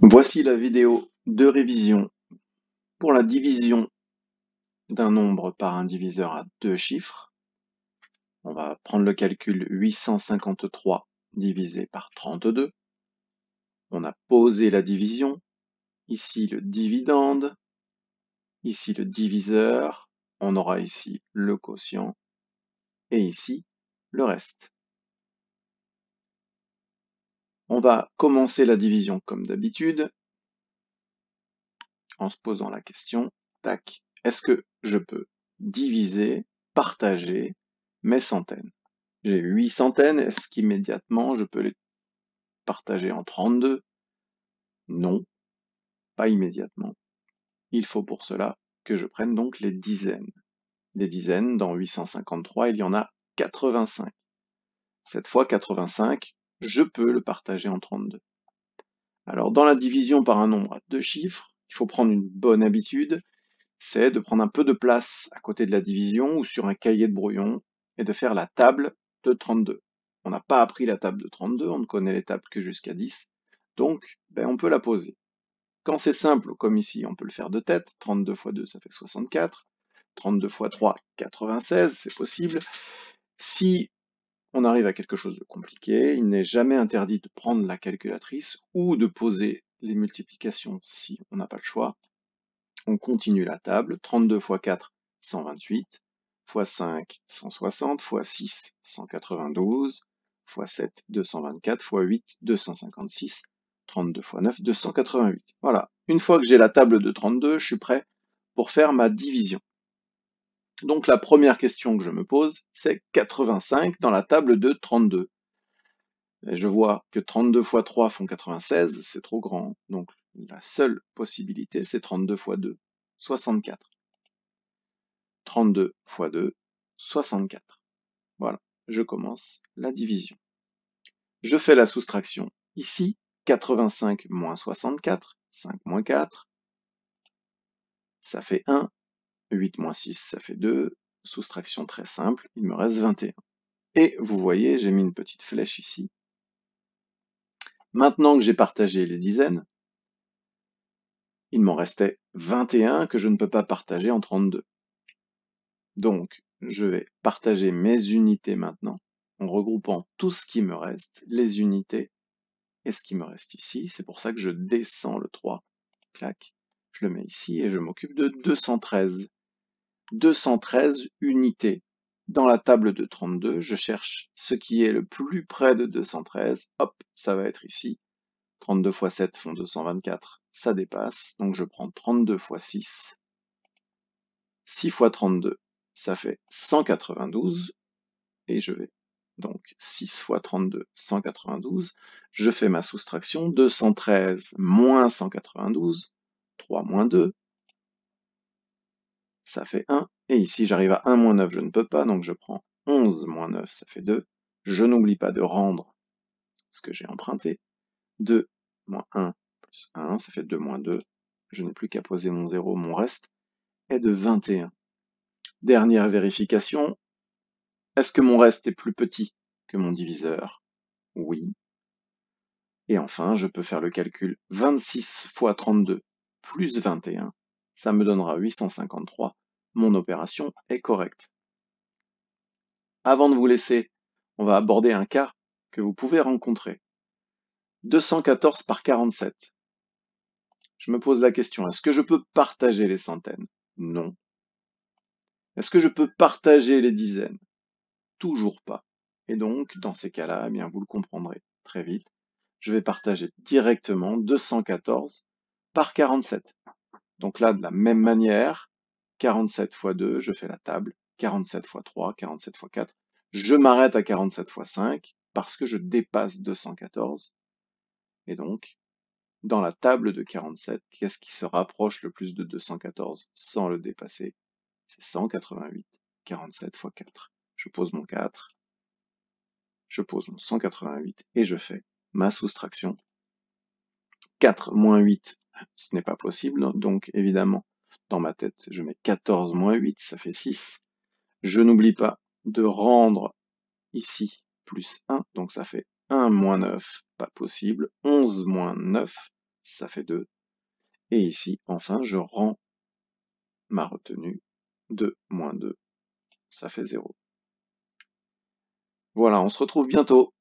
Voici la vidéo de révision pour la division d'un nombre par un diviseur à deux chiffres. On va prendre le calcul 853 divisé par 32. On a posé la division, ici le dividende, ici le diviseur, on aura ici le quotient et ici le reste. On va commencer la division comme d'habitude en se posant la question, tac, est-ce que je peux diviser, partager mes centaines? J'ai 8 centaines, est-ce qu'immédiatement je peux les partager en 32? Non, pas immédiatement. Il faut pour cela que je prenne donc les dizaines. Des dizaines, dans 853, il y en a 85. Cette fois, 85, je peux le partager en 32. Alors, dans la division par un nombre à deux chiffres, il faut prendre une bonne habitude, c'est de prendre un peu de place à côté de la division ou sur un cahier de brouillon et de faire la table de 32. On n'a pas appris la table de 32, on ne connaît les tables que jusqu'à 10, donc on peut la poser. Quand c'est simple, comme ici, on peut le faire de tête, 32 fois 2, ça fait 64, 32 fois 3, 96, c'est possible. Si on arrive à quelque chose de compliqué, il n'est jamais interdit de prendre la calculatrice ou de poser les multiplications si on n'a pas le choix. On continue la table, 32 fois 4, 128, fois 5, 160, fois 6, 192, fois 7, 224, fois 8, 256, 32 fois 9, 288. Voilà, une fois que j'ai la table de 32, je suis prêt pour faire ma division. Donc la première question que je me pose, c'est 85 dans la table de 32. Et je vois que 32 fois 3 font 96, c'est trop grand, donc la seule possibilité, c'est 32 fois 2, 64. 32 fois 2, 64. Voilà, je commence la division. Je fais la soustraction ici, 85 moins 64, 5 moins 4, ça fait 1, 8 moins 6, ça fait 2, soustraction très simple, il me reste 21. Et vous voyez, j'ai mis une petite flèche ici. Maintenant que j'ai partagé les dizaines, il m'en restait 21 que je ne peux pas partager en 32. Donc, je vais partager mes unités maintenant, en regroupant tout ce qui me reste, les unités, et ce qui me reste ici. C'est pour ça que je descends le 3, clac, je le mets ici, et je m'occupe de 213. 213 unités. Dans la table de 32, je cherche ce qui est le plus près de 213, hop, ça va être ici. 32 fois 7 font 224, ça dépasse, donc je prends 32 fois 6. 6 fois 32, ça fait 192, et je vais donc 6 fois 32, 192, je fais ma soustraction, 213 moins 192, 3 moins 2, ça fait 1, et ici j'arrive à 1 moins 9, je ne peux pas, donc je prends 11 moins 9, ça fait 2, je n'oublie pas de rendre ce que j'ai emprunté, 2 moins 1 plus 1, ça fait 2 moins 2, je n'ai plus qu'à poser mon 0, mon reste est de 21. Dernière vérification, est-ce que mon reste est plus petit que mon diviseur? Oui. Et enfin, je peux faire le calcul 26 fois 32 plus 21, ça me donnera 853. Mon opération est correcte. Avant de vous laisser, on va aborder un cas que vous pouvez rencontrer. 214 par 47. Je me pose la question, est-ce que je peux partager les centaines? Non. Est-ce que je peux partager les dizaines? Toujours pas. Et donc, dans ces cas-là, eh bien, vous le comprendrez très vite. Je vais partager directement 214 par 47. Donc là, de la même manière, 47 fois 2, je fais la table, 47 fois 3, 47 fois 4. Je m'arrête à 47 fois 5 parce que je dépasse 214. Et donc, dans la table de 47, qu'est-ce qui se rapproche le plus de 214 sans le dépasser? C'est 188. 47 fois 4. Je pose mon 4, je pose mon 188 et je fais ma soustraction. 4 moins 8, ce n'est pas possible, donc évidemment, dans ma tête, je mets 14 moins 8, ça fait 6. Je n'oublie pas de rendre ici plus 1, donc ça fait 1 moins 9, pas possible. 11 moins 9, ça fait 2. Et ici, enfin, je rends ma retenue. 2 moins 2, ça fait 0. Voilà, on se retrouve bientôt.